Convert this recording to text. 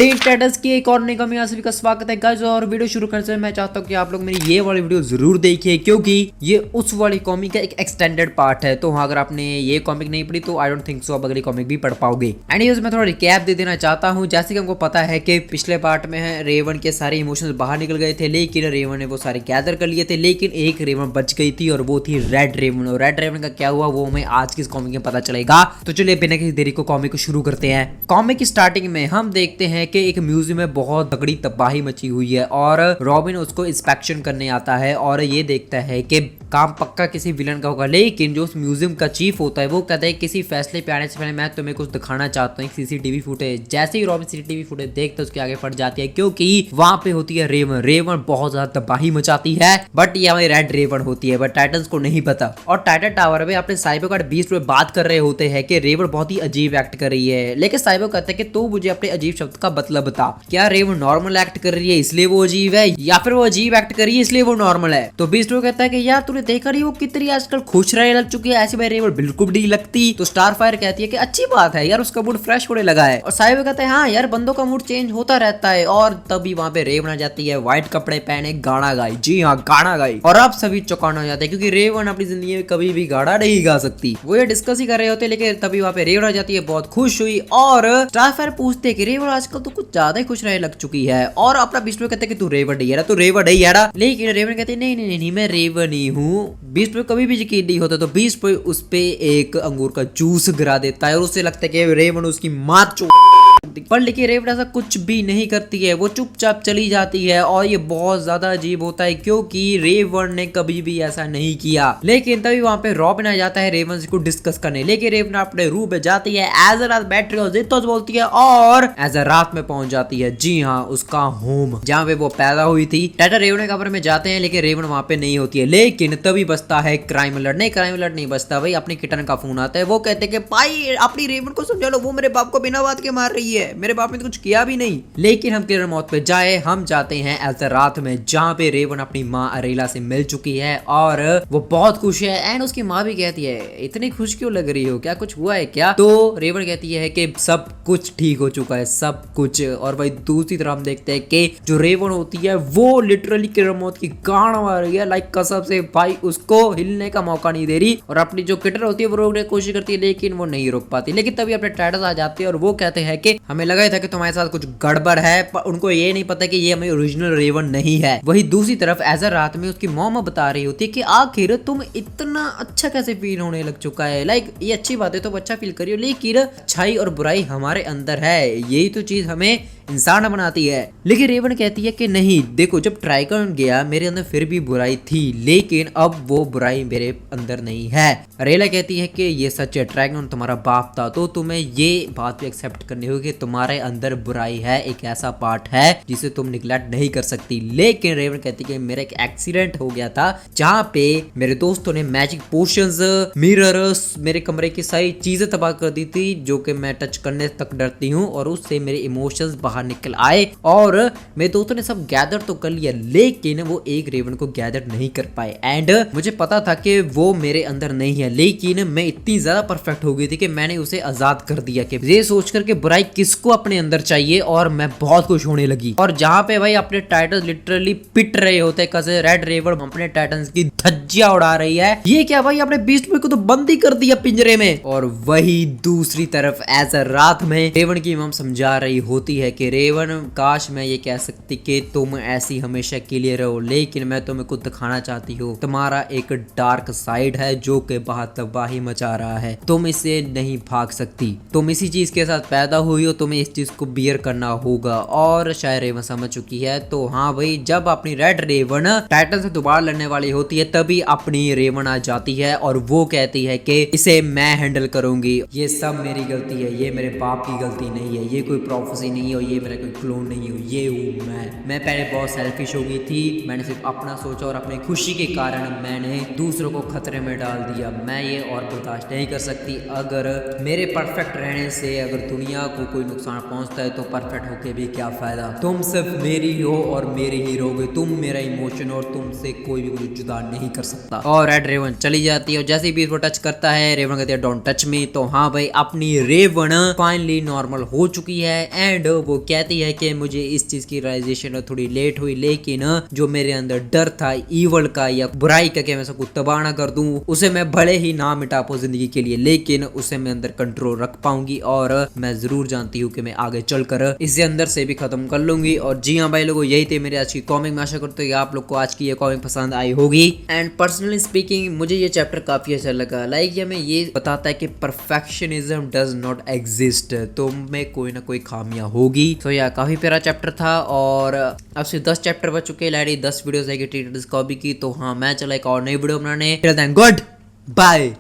Teen Titans की एक और नई कमी आप सभी का स्वागत है गाइस। और वीडियो शुरू करने से मैं चाहता हूँ कि आप लोग मेरी ये वाली वीडियो जरूर देखिए, क्योंकि ये उस वाली कॉमिक का एक एक्सटेंडेड पार्ट है। तो हाँ, अगर आपने ये कॉमिक नहीं पढ़ी तो आई डोंट थिंक सो आप अगली कॉमिक भी पढ़ पाओगे। एनीवेज, मैं थोड़ा रिकैप दे देना चाहता हूँ। जैसे कि हमको पता है कि पिछले पार्ट में रेवन के सारे इमोशंस बाहर निकल गए थे, लेकिन रेवन ने वो सारे गैदर कर लिए थे, लेकिन एक रेवन बच गई थी और वो थी रेड रेवन। और रेड रेवन का क्या हुआ वो हमें आज की इस कॉमिक में पता चलेगा। तो चलिए बिना किसी देरी को कॉमिक को शुरू करते हैं। कॉमिक की स्टार्टिंग में हम देखते हैं कि एक म्यूजियम में बहुत तगड़ी तबाही मची हुई है और रॉबिन उसको इंस्पेक्शन करने आता है और ये देखता है कि काम पक्का किसी विलन का होगा। लेकिन जो उस म्यूजियम का चीफ होता है वो कहता है किसी फैसले पे आने से पहले मैं तुम्हें कुछ दिखाना चाहता हूँ, एक सीसीटीवी फुटेज। जैसे ही रॉबिन सीसीटीवी फुटेज देखता है उसके आगे फट जाती है, क्योंकि वहां पे होती है रेवन। रेवन बहुत ज्यादा तबाही मचाती है, बट ये हमारी रेड रेवन होती है, बट टाइटंस को नहीं पता। और टाइटन टावर में अपने साइबर गार्ड बीस्ट में बात कर रहे होते हैं कि रेवन बहुत ही अजीब एक्ट कर रही है। लेकिन साइबर कहते हैं कि तू मुझे अपने अजीब शब्द का मतलब बता, क्या रेवन नॉर्मल एक्ट कर रही है इसलिए वो अजीब है, या फिर वो अजीब एक्ट कर रही है इसलिए वो नॉर्मल है। तो बीस्ट कहता है कि यार तूने देखा नहीं वो कितनी आजकल खुश रहने लग चुकी है, ऐसी भाई रेवन बिल्कुल भी नहीं लगती। तो स्टार फायर कहती है कि अच्छी बात है यार, उसका मूड फ्रेश होने लगा है। और साइबर कहते हैं हाँ यार, बंदों का मूड चेंज होता रहता है। और तभी वहां पे रेवन आ जाती है, व्हाइट कपड़े पहने, गाना गाई। जी हाँ, गाना गाई। और अब सभी चौंकाना हो जाते हैं, क्योंकि रेवन अपनी जिंदगी में कभी भी गाना नहीं गा सकती। वो ये डिस्कस ही कर रहे होते, लेकिन तभी वहां पे रेवन आ जाती है, बहुत खुश हुई। और स्टार फायर पूछते हैं कि रेवन आजकल तो कुछ ज्यादा ही खुश रहने लग चुकी है। और अपना बीस्ट कहते हैं कि तू रेवन नहीं है, तू रेवन नहीं है। लेकिन रेवन कहते हैं नहीं नहीं नहीं, मैं रेवन ही हूँ। बीस्ट पे कभी भी यकीन नहीं होता, तो बीस्ट पे उस पे एक अंगूर का जूस गिरा देता है और उससे लगता है कि रेवन उसकी मां पर लेकिन रेवन ऐसा कुछ भी नहीं करती है, वो चुपचाप चली जाती है। और ये बहुत ज्यादा अजीब होता है, क्योंकि रेवन ने कभी भी ऐसा नहीं किया। लेकिन तभी वहां पे रॉबिन आ जाता है रेवन को डिस्कस करने। लेकिन रेवन अपने रूम में जाती है, एज रात बैटरी बोलती है और एज रात में पहुंच जाती है। जी हाँ, उसका होम जहाँ पे वो पैदा हुई थी। टाइटन रेवन के कमरे में जाते हैं, लेकिन रेवन वहां पे नहीं होती है। लेकिन तभी बचता है क्राइम अलर्ट नहीं बचता भाई, अपनी किटन का फोन आता है। वो कहते हैं कि भाई अपनी रेवन को समझा लो, वो मेरे बाप को बिना बात के मार रही है, मेरे बाप ने तो कुछ किया भी नहीं। लेकिन हम किरण मौत पे हम जाते हैं एज रात में, जहाँ पे रेवन अपनी माँ अरेला से मिल चुकी है और वो बहुत खुश है। एंड उसकी माँ भी कहती है इतनी खुश क्यों लग रही हो, क्या कुछ हुआ है क्या? तो रेवन कहती है कि सब कुछ ठीक हो चुका है, सब कुछ। और भाई दूसरी तरफ हम देखते हैं कि जो रेवन होती है वो लिटरली किरण मौत की गांड मार रही है, लाइक कसम से भाई, उसको हिलने का मौका नहीं दे रही। और अपनी जो किटर होती है वो रोकने की कोशिश करती है, लेकिन वो नहीं रोक पाती। लेकिन तभी अपने टाइटंस आ जाते हैं और वो कहते हैं कि हमें लगा था कि तुम्हारे साथ कुछ गड़बड़ है, पर उनको ये नहीं पता कि ये हमें ओरिजिनल रेवन नहीं है। वही दूसरी तरफ एज रात में उसकी मॉम बता रही होती है कि आखिर तुम इतना अच्छा कैसे फील होने लग चुका है, लाइक ये अच्छी बात है, तुम अच्छा फील करियो, लेकिन अच्छाई और बुराई हमारे अंदर है, यही तो चीज हमें इंसान बनाती है। लेकिन रेवन कहती है कि नहीं, देखो जब ट्राइगन गया मेरे अंदर फिर भी बुराई थी, लेकिन अब वो बुराई मेरे अंदर नहीं है। रेला कहती है कि ये सच है, ट्राइगन तुम्हारा बाप था, तो तुम्हें ये बात भी एक्सेप्ट करनी होगी, तुम्हारे अंदर बुराई है, एक ऐसा पार्ट है जिसे तुम निगलेक्ट नहीं कर सकती। लेकिन रेवन कहती है कि मेरा एक एक्सीडेंट हो गया था, जहाँ पे मेरे दोस्तों ने मैजिक पोशंस, मिरर्स, मेरे कमरे की सारी चीजें तबाह कर दी थी, जो कि मैं टच करने तक डरती हूँ, और उससे मेरे इमोशंस बाहर निकल आए। और मेरे दोस्तों ने सब गैदर तो कर लिया, लेकिन वो एक रेवन को गैदर नहीं कर पाए। एंड मुझे पता था कि वो मेरे अंदर नहीं है, लेकिन मैं इतनी ज्यादा परफेक्ट हो गई थी कि मैंने उसे आजाद कर दिया, कि ये सोचकर के बुराई किसको अपने अंदर चाहिए, और मैं बहुत खुश होने लगी। और जहाँ पे भाई अपने टाइटंस लिटरली पिट रहे होते, कैसे रेड रेवन अपने टाइटंस की धज्जियां उड़ा रही है। ये क्या भाई, अपने बीस्ट बॉय को तो बंद ही कर दिया पिंजरे में। और वही दूसरी तरफ एज रात में रेवन की मम समझा रही होती है कि रेवन काश मैं ये कह सकती कि तुम ऐसी हमेशा के लिए रहो, लेकिन मैं तुम्हें कुछ दिखाना चाहती हूँ, तुम्हारा एक डार्क साइड है जो कि बहुत तबाही मचा रहा है, तुम इसे नहीं भाग सकती, तुम इसी चीज के साथ पैदा हुई हो, तुम्हें इस चीज को बियर करना होगा। और शायद रेवन समझ चुकी है। तो हाँ भाई, जब अपनी रेड रेवन टाइटन से दोबारा लड़ने वाली होती है, तभी अपनी रेवन आ जाती है और वो कहती है कि इसे मैं हैंडल करूंगी, ये सब मेरी गलती है, ये मेरे बाप की गलती नहीं है, ये कोई प्रोफेसी नहीं है, ये मेरा कोई क्लोन नहीं हूँ, ये हूँ मैं पहले बहुत सेल्फिश हो गई थी, मैंने सिर्फ अपना सोचा और अपनी खुशी के कारण मैंने दूसरों को खतरे में डाल दिया, मैं ये और बर्दाश्त नहीं कर सकती। अगर मेरे परफेक्ट रहने से अगर दुनिया को कोई नुकसान पहुंचता है तो परफेक्ट होके भी क्या फायदा, तुम सिर्फ मेरी हो और मेरे ही रहोगे, तुम मेरा इमोशन और तुमसे कोई भी कुछ जुदा नहीं नहीं कर सकता। और रेड रेवन चली जाती है और जैसे ही बीस्ट को टच करता है रेवन कहती है डोंट टच मी। तो हाँ भाई अपनी रेवन फाइनली नॉर्मल हो चुकी है एंड वो कहती है कि मुझे इस चीज की रियलाइजेशन थोड़ी लेट हुई, लेकिन जो मेरे अंदर डर था ईवल का या बुराई का कि मैं सबको तबाह ना कर दूं, उसे मैं भले ही ना मिटा पाऊं जिंदगी के लिए, लेकिन उसे मैं अंदर कंट्रोल रख पाऊंगी और मैं जरूर जानती हूँ कि मैं आगे चलकर इसे अंदर से भी खत्म कर लूंगी। और जी हाँ भाई लोगों, यही थे मेरे आज की कॉमिक। मैं आशा करता हूँ कि आप लोग को आज की ये कॉमिक पसंद आई होगी एंड पर्सनली स्पीकिंग मुझे ये चैप्टर काफी अच्छा लगा। लाइक ये हमें ये बताता है कि परफेक्शनिज्म डज नॉट एग्जिस्ट, तो में कोई ना कोई खामियां होगी। तो यार काफी प्यारा चैप्टर था और अब सिर्फ 10 चैप्टर बच चुके हैं, लाइक 10 वीडियोस है ट्रीटेड कॉपी की। तो हाँ मैं चला एक और नई वीडियो बनाने। Good bye.